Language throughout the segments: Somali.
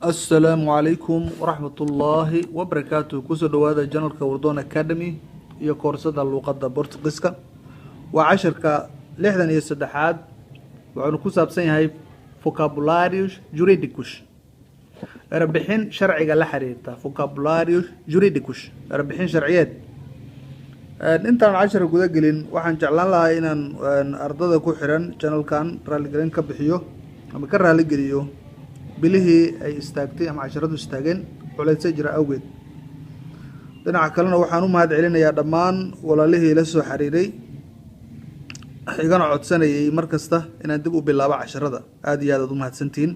السلام عليكم ورحمة الله وبركاته كسر هذا جنرال كوردون أكاديمي iyo koorsada luqadda Boortaqiiska waa casharka 63aad wuxuu ku saabsan yahay vocabularius juridicus erbixin sharciga la xiriirta vocabularius juridicus erbixin sharciyeed intaan cashar guda gelin waxaan jeclaan lahaa inaan ardada ku xiran channelkan raali gelin ka bixiyo ama ka raali geliyo bilihii ay istaagtay ama casharadu istaageen culeysay jira awgeed dhinaca kalena waxaan u mahad celinayaa dhammaan walaalihii la soo xiriiray igana codsanayay mar kasta inaan dib u bilaabo casharada aad iyo aad u mahadsantiin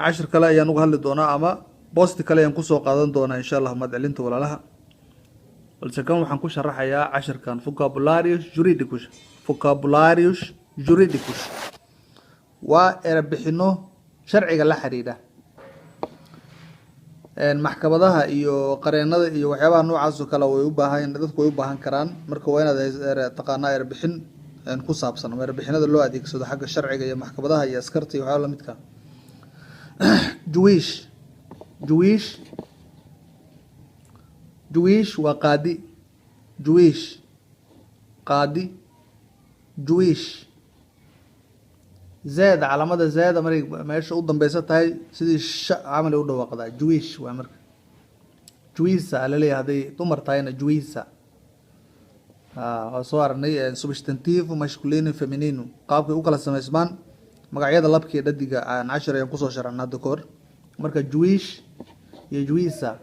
cashar kale ayaan uga hadli doonaa ama boosti kale ayaan kusoo qaadan doonaa insha allah mahad celinta walaalaha balse kan waxaan ku sharaxayaa casharkan vocabularius juridicus waa erebixino sharciga la xiriira maxkamadaha iyo qareenada iyo waxyaabaha noocaas oo kale way u baahan dadku way u baahan karaan marka waa inaad taqaanaa erebixin ku saabsan ama erebixinada loo adeegsado xagga sharciga iyo maxkamadaha iyo askarta iyo waxyaaba la midka Jewish waa qaadi Jewish زاد علامة زاد مري ماشي قدام بيساتها سيدي عمل يقول وقضاء جويش وامرك جويسة على لي هذه تمر تاينا جويسة صور ني سبستنتيف ومشكولين فيمينينو قابل وكلا سمسمان مقعيد الله بكي ددقة عن 10 ينقص 10 عن الذكور مركا جويش يا جويسة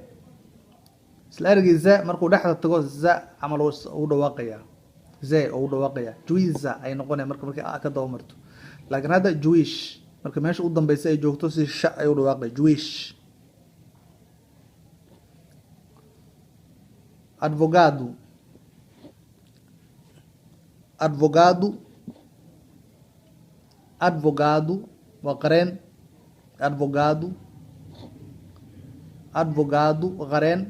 سلارجي زاء مركو دحت تقول زاء عملوا وقضاء واقية زاء وقضاء واقية جويسة أي نقول مركا أكده ومرتو لكن هذا جويش marka meesha u dambeysay ay joogto si sha ay u dhawaaqay Jewish advogado waa qareen advogado qareen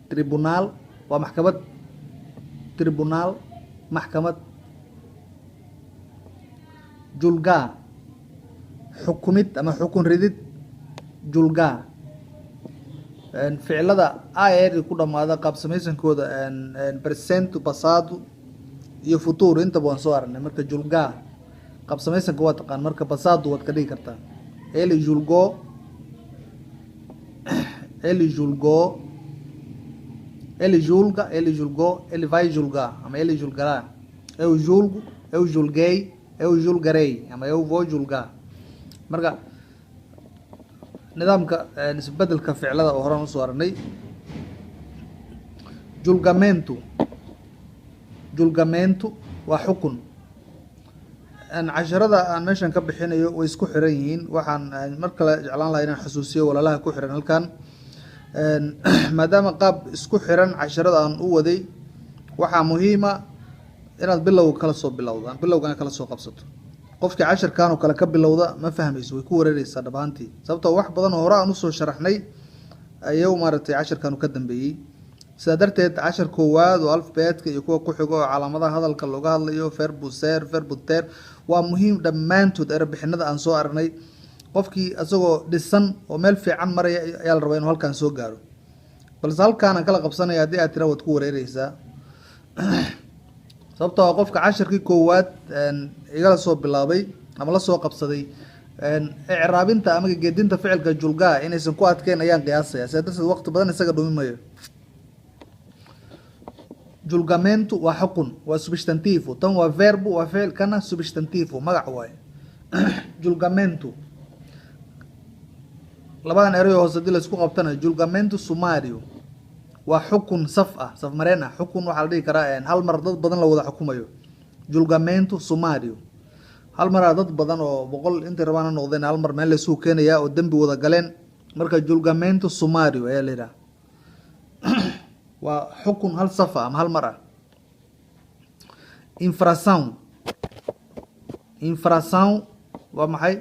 tribunal waa maxkamad julga xukumid ama xukun ridid julga ficilada ayr ku dhamaada qaab samaysankooda present passado iyo futuro inta baan soo aragnay marka julga qaab samaysanka waa taqaan marka passado waad ka dhigi kartaa ele julgo ele julgou, ele vai julgar, ama ele julgará. Eu julgo, eu julguei, eu julgarei, ama eu vou julgar. Marka nidaamka isbedelka ficilada oo horaan u soo aragnay julgamento waa xukun casharada aan meeshan ka bixinayo way isku xiran yihiin waxaan mar kale jeclaan lahaa inaan xasuusiyo walaalaha ku xiran halkan maadaama qaab isku xiran casharada aan u waday waxaa muhiima inaad bilowga kala soo bilowdaan bilowgana kala soo qabsato qofkii casharkan oo kale ka bilowda ma fahmayso way ku wareeraysaa dhabaantii sababtoo wax badan oo hore aan usoo sharaxnay ayuu maaragtay casharkan ka dambeeyey sidaa darteed cashar koowaad oo alfabeetka iyo kuwa ku xigo oo calaamadaha hadalka looga hadlayo verbo ser verbo ter waa muhiim dhammaantood erebixinada aan soo aragnay qofkii asagoo dhisan oo meel fiican maraya ayaa la rabaa inuu halkan soo gaaro balse halkaan aan kala qabsanaya haddii aad tira waad ku wareereysaa sababtoo qofka casharkii koowaad igala soo bilaabay ama la soo qabsaday icraabinta ama geedinta ficilka julgaa inaysan ku adkeyn ayaan qiyaasayaa sidaa darteed waqti badan isaga dhumi mayo julgamento waa xukun waa substantivo tan waa verbo waa ficil kana substantivo magac waaye julgamento labadan eray hoos hadii la isku qabtana julgamento sumario waa xukun saf mareen xukun waxa la dhigi karaa hal mar dad badan la wada xukumayo julgamento sumario hal mar dad badan oo 100 inta rabaan noqdeen hal mar meel la isku keenaya oo dambi wada galeen marka julgamento sumario ayaa leeyahay waa xukun hal saf ama hal mar infração waa maxay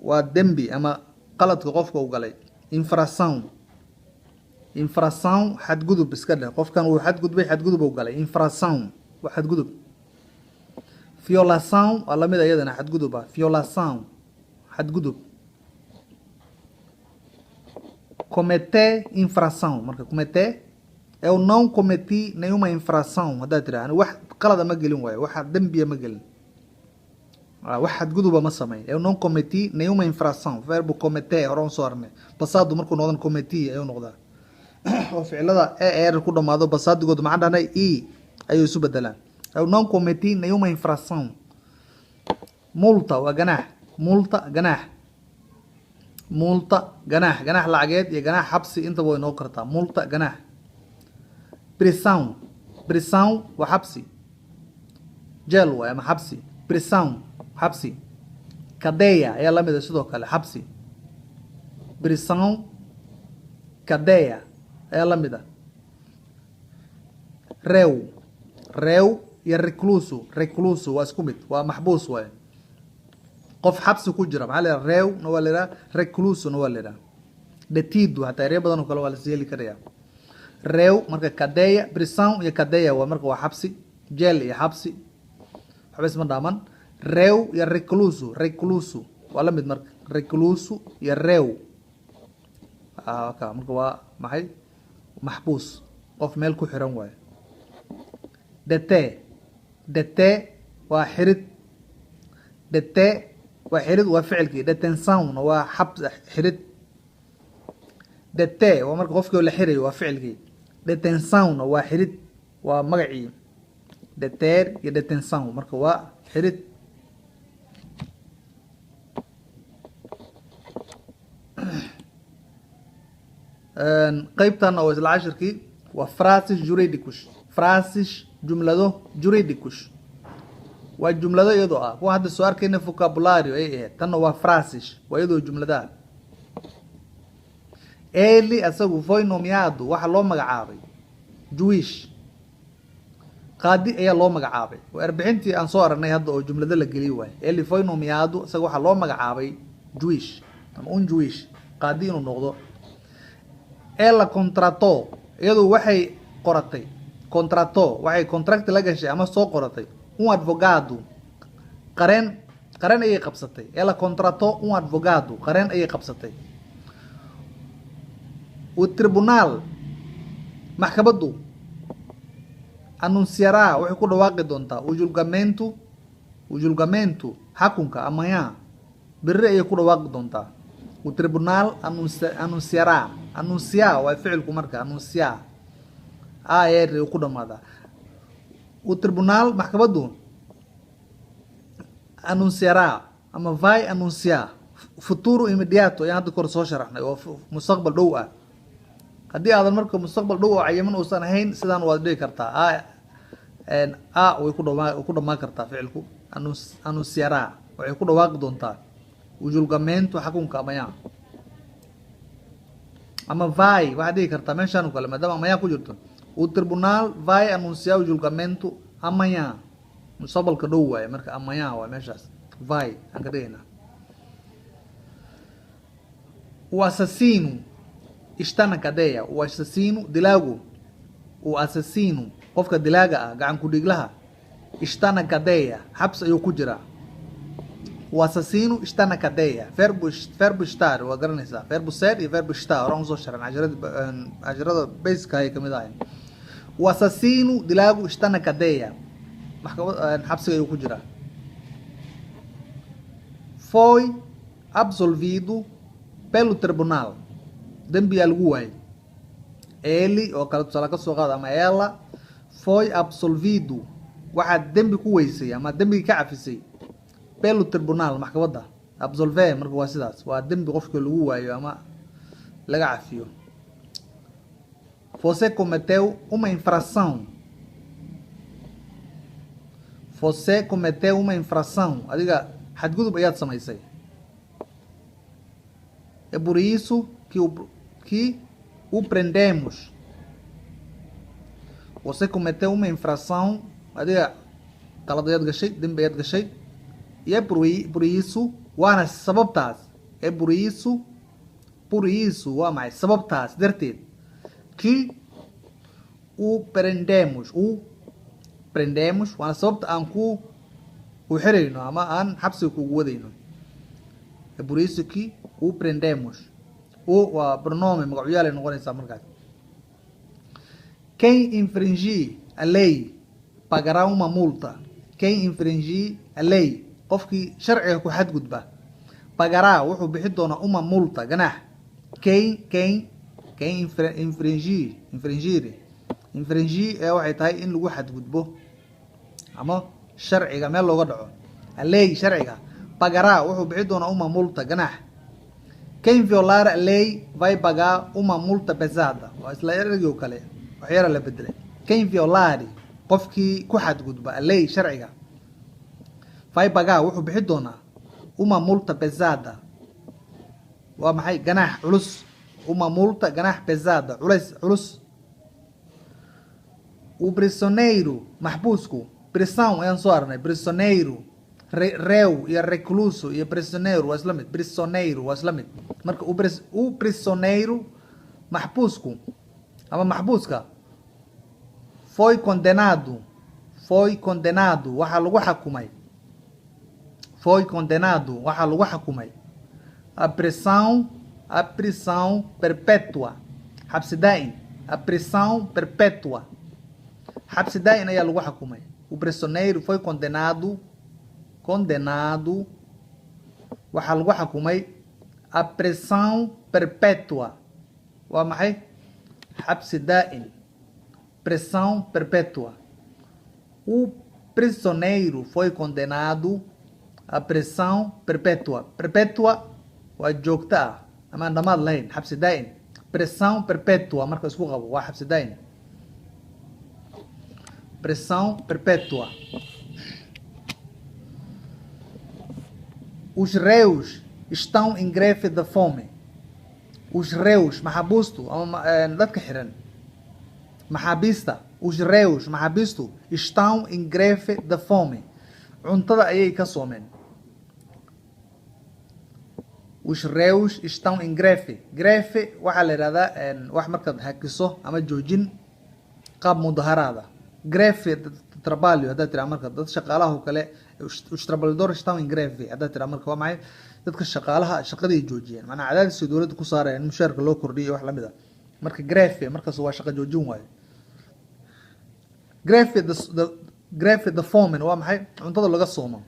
waa dambi ama qaladka qofka uu galay infração infração xadgudub iska dheh qofkan uu xadgudbay xadgudub uu galay infração waa xadgudub violação waa lamid iyadana xadgudub ah violação xadgudub cometer infração marka cometer eu não cometi nenhuma infração haddaad tiraahdo wax qalada ma gelin waayo waxa dembiya ma gelin wax xadguduba ma sameyn eu não cometi nenhuma infração verbo cometer hore aan soo arnay passado markuu noqdan cometi ayuu noqdaa oo ficilada er ku dhamaado passadigood maxaa dhahnay e ayuu isu bedelaan eu não cometi nenhuma infração multa waa ganaax multa ganaax multa ganaax ganaax lacageed iyo ganaax xabsi intaba way noo kartaa multa ganaax prisão prisão waa xabsi jeel waay ama xabsi prisão xabsi cadeia ayaa lamid ah sidoo kale xabsi prisão cadeia ayaa lamid ah rew rew iyo recluso recluso waa isku mid waa maxbuus waay qof xabsi ku jira maxaa la yidhaha rew na waa la yidhaha recluso na waa la yidhaha detido hataa erya badan oo kale waa lasii heli karaya rew marka cadeia prisão iyo cadeia waa marka waa xabsi jeel iyo xabsi waxba isma dhaaman rew iyo recluso recluso waa la mid marka recluso iyo rew marka waa maxay maxbuus qof meel ku xiran waayo dete dete waa xirid dete waa xirid waa ficilkii detenção waa xabs xirid dete waa marka qofkii la xirayo waa ficilkii detenção waa xirid waa magacii deter iyo detenção marka waa xirid qaybtan oo isla cashirkii waa frases juridicus frases jumlado juridicus waa jumlado iyadoo ah kuwa hadda soo arkayna vocabulario ay ahayd tanna waa frases waa iyadoo jumladaha ele asagu foi nomeado waxa loo magacaabay juish qaadi ayaa loo magacaabay waa arbixintii aan soo aragnay hadda oo jumlado la geliyay waay ele foi nomeado asagu waxa loo magacaabay juish ama juish qaadi inuu noqdo ela contratou iyadoo waxay qoratay contratou waxay contract la gashay ama soo qoratay advogado qareen ayay qabsatay ela contratou advogado qareen ayay qabsatay o tribunal maxkamadu anunciará waxay ku dhawaaqi doontaa o julgamento xakunka amanhã berri ayay ku dhawaaqi doontaa o tribunal anunciará anunciar waa ficilku marka anunciar er ku dhamaada o tribunal maxkamadu anunciará ama vai anunciar futuro imediato ayaan hadda kor soo sharaxnay oo mustaqbal dhow ah haddii aadan marka mustaqbal dhow oo cayiman uusan ahayn sidaan waad dhihi kartaa way ku dhamaan kartaa ficilku anunciará waxay ku dhawaaqi doontaa o julgamento xakunka amanhã ama vai waxaad dhihi kartaa meeshaan oo kale maadaama amanhã ku jirto o tribunal vai anunciar o julgamento amanhã mustaqbalka dhow waaye marka amanhã waa meeshaas vai aan ka dhigaynaa o assassino está na cadeia o assassino dilaagu o assassino qofka dilaaga ah gacan ku dhiglaha está na cadeia xabs ayuu ku jiraa o assassino está na cadeia verbo estar waa garanaysaa verbo ser iyo verbo estar horaan usoo sharan casharada basica ay kamid ahayn o assassino dilaagu está na cadeia maxkamad xabsiga ayuu ku jiraa foi absolvido pelo tribunal dembiyaa lagu waayay ele oo kale tusaale ka soo qaada ama ela foi absolvido waxaa dembi ku weysay ama dembigi ka cafisay pelo tribunal maxkamadda absolve marka waa sidaas waa dembi qofka lagu waayo ama laga cafiyo você cometeu uma infração você cometeu uma infração adiga xadgudub ayaad samaysay é por isso que o prendemos você cometeu uma infração adiga qalad ayaad gashay dembi ayaad gashay e é por isso waana sababtaas é por isso waa maxay sababtaas darteed que o prendemos. O prendemos waana sababta aan ku xirayno ama aan xabsiga kugu wadayno. É por isso que o prendemos. O waa pronome magacyaal ay noqonaysaa markaas. Quem infringir a lei pagará uma multa. Quem infringir a lei, qofkii sharciga ku xadgudba, pagará wuxuu bixi doonaa uma multa, ganaax. Quem infringir é waxay tahay in lagu xadgudbo ama sharciga meel looga dhaco. A lei sharciga, pagará wuxuu bixi doonaa uma multa, ganaax. Quem violar a lei vai pagar uma multa pesada. Waa isla eraygo kale, wax yar la bedelay. Quem violar, qofkii ku xadgudba a lei sharciga, vai pagar wuxuu bixi doonaa uma multa pesada. Waa maxay? Ganaax culus. Uma multa, ganaax pesada, culus. O prisioneiro, maxbuusku, prisão ayaan soo arnay. Prisioneiro, réu iyo recluso iyo prisioneiro waa isla mid. Prisioneiro waa isla mid. Marka o prisioneiro, maxbuusku ama maxbuuska, foi condenado, waxaa lagu xakumay. Foi condenado, waxaa lagu xakumay a prisão perpétua. Xabsi daa'im. A prisão perpétua. Xabsi daa'im ayaa lagu xakumay. O prisioneiro foi condenado, waxaa lagu xakumay a prisão perpétua. Waa maxay? Xabsi daa'im. Prisão perpétua. O prisioneiro foi condenado a prisão perpétua. Perpétua waa joogto ah ama aan dhamaad lahayn. Xabsi daa'im. Prisão perpétua marka isku qabo waa xabsi daa'im. Prisão perpétua. Os réus estão em greve de fome. Os réus, maxaabiistu ama dadka xiran, maxaabiista, os réus, maxaabiistu, estão em greve de fome. Cuntada ayay ka soomeen. Os réus estão em greve. Greve waxaa la yidhahdaa wax markaad hakiso ama joojin qaab mudaharaada. Greve de trabalho haddaad tiraa marka dad shaqaalaha oo kale, os trabalhadores estão em greve haddaad tiraa marka waa maxay? Dadka shaqaalaha shaqadii joojiyeen, macnaa cadaadis dowladda ku saarayaan mushaarka loo kordhiyo wax lamid ah. Marka greve markaas waa shaqo joojin waayo. Greve de fome waa maxay? Cuntada laga soomo.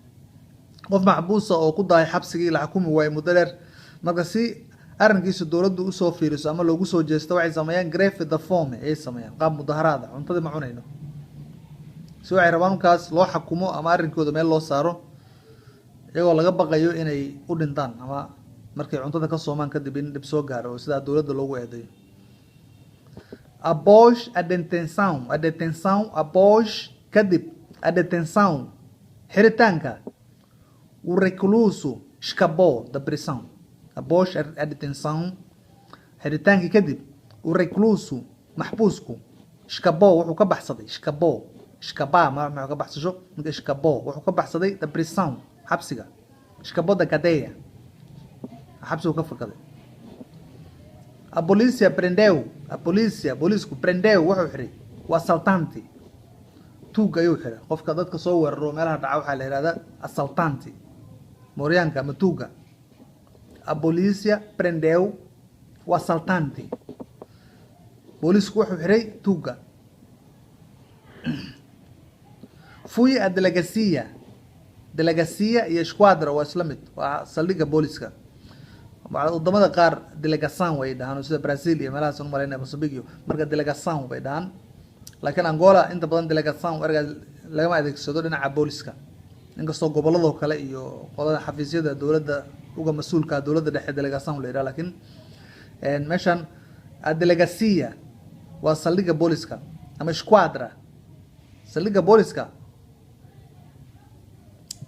Qof maxbuusa oo ku dahay xabsigii la xukumi waayo muddo dheer, marka si arrinkiisa dowladdu usoo fiiriso ama loogu soo jeesto waxay sameeyaan greve de fome ayay sameeyaan, qaab mudaharaada. Cuntadii ma cunayno, si waxay rabaan markaas loo xakumo ama arrinkooda meel loo saaro, iyagoo laga baqayo inay u dhintaan ama markay cuntada ka soomaan kadib in dhib soo gaaro oo sidaa dowladda loogu eedeeyo. Após a detenção, após kadib a detenção, xiritaanka, o recluso escapou da prisão. Após a detenção, xiritaanki kadib, o recluso, maxbuusku, escapou, wuxuu ka baxsaday. Escapar ma ka baxsasho, marka escapou, wuxuu ka baxsaday da prisão, xabsiga. Escapou da cadeia, xabsigu ka fakaday. A polícia prendeu, booliisku prendeu, wuxuu xiray o assaltante. Tuuga ayuu xiray. Qofka dadka soo weeraro meelaha dhaca waxaa la yidhahdaa assaltante, mooryaanka ama tuuga. A polícia prendeu o assaltante. Booliisku wuxuu xiray tuuga. Fui a delegacia iyo esquadra waa isla mid, waa saldhigga booliska. Wadamada qaar delegação way dhahaan, sida Brazil iyo meelahaas u malaynaya Moçambique iyo, marka delegação bay dhahaan. Laakiin Angola inta badan delegação erga lagama adeegsado dhinaca booliska. Inkastoo gobolada kale iyo qolada xafiisyada dowladda uga mas'uulka dowladda dhexe delegação la yiraahdo, laakiin meeshan a delegacia waa saldhigga booliska ama esquadra. Saldhigga booliska.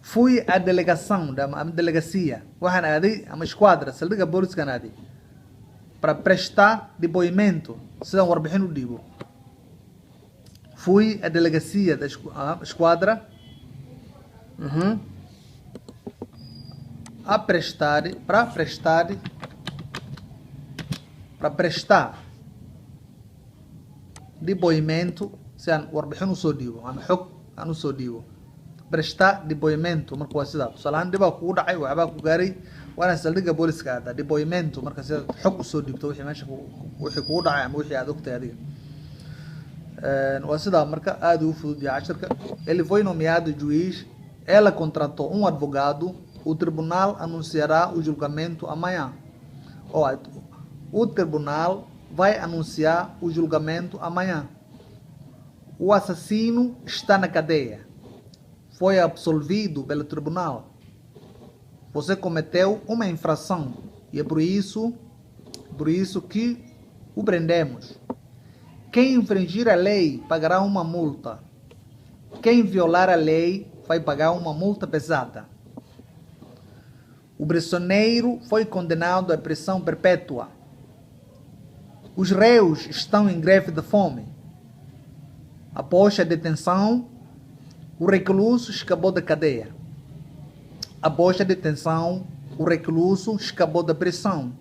Fui a delegação ama delegacia, waxaan aaday ama esquadra, saldhigga booliskan aaday para prestar depoimento, sidaan warbixin u dhiibo. Fui a delegacia da esquadra a prestar, para prestar depoimento si aan warbixin usoo dhiibo ama xog aan usoo dhiibo. Prestar depoimento marka waa sidaa, tusaale ahaan dhibaa kugu dhacay, waxbaa ku gaaray, waa inaad saldhigga booliska aadaa. Depoimento marka sidaad xog usoo dhiibto wixii meesha wixii kugu dhacay ama wixii aad ogtahay adiga. Waa sidaa marka aada u fudud yahay cashirka. Ele foi nomeado juiz, ela contratou um advogado, o tribunal anunciará o julgamento amanhã. O tribunal vai anunciar o julgamento amanhã. O assassino está na cadeia. Foi absolvido pelo tribunal. Você cometeu uma infração e é por isso que o prendemos. Quem infringir a lei pagará uma multa. Quem violar a lei vai pagar uma multa pesada. O prisioneiro foi condenado à prisão perpétua. Os réus estão em greve de fome. Após a detenção, o recluso escapou da cadeia. Após a detenção, o recluso escapou da prisão.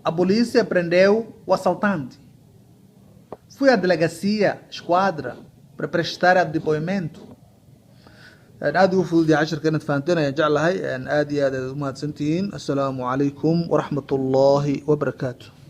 A polícia prendeu o assaltante. Fui à delegacia esquadra para prestar depoimento. aad u fudud yahay casharka inaad fahanteen ayaan jeclahay. aad iyo aad umahadsantihiin. assalaamu calaykum waraxmat ullaahi wabarakaatu.